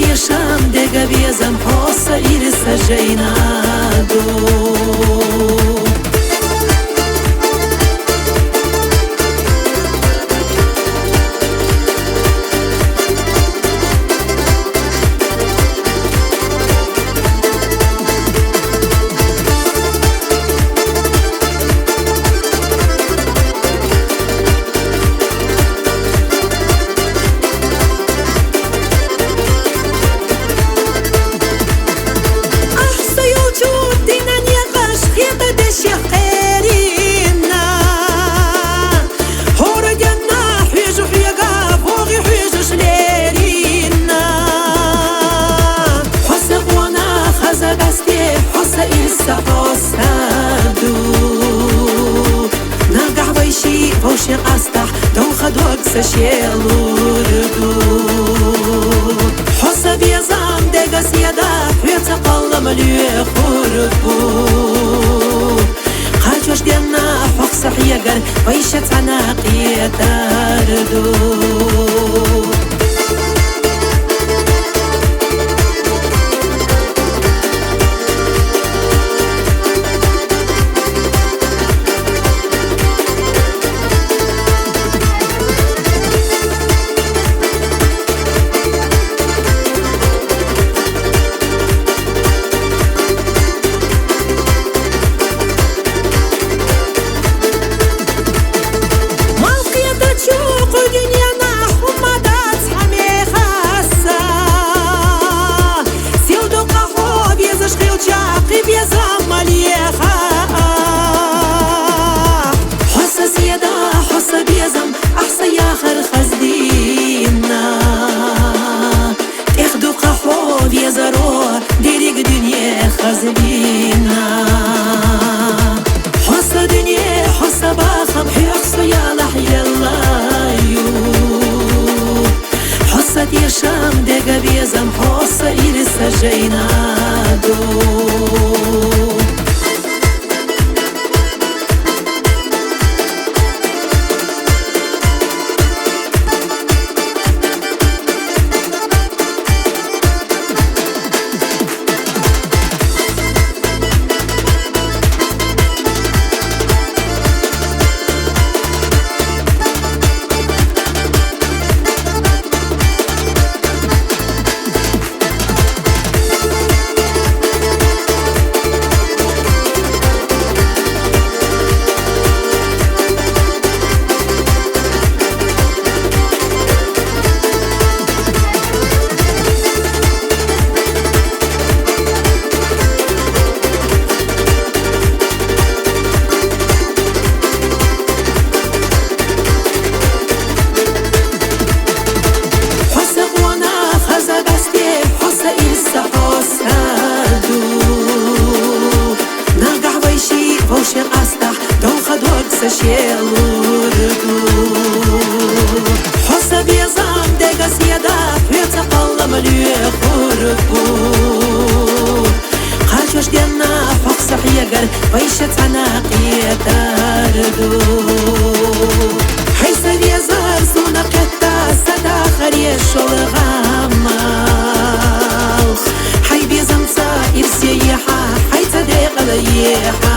yaşam dega biezam possa irsa jeinado. Ocean astah dom khadok sashелурду Hossa biazam degas yada Hüyatsa qallam lükhurbu Qajosh dianna hoqsa hiyagar Vaishat anaqiyatardu خزبينا حصة دنيا حصة باخم حيحصة يا لحيا الله حصة يا شام دقا بيزم حصة إلسا جينادو sashелурду Hossa biazam degas yada Hüyatsa qallam lükhurbu Qajosh dianna hoqsa hiyagar Vaishat anaqiyatardu Haysa biazar zuna qatta Sada khariya shulghamal Hay biazam sa irsiyaha Hayta deqala yeha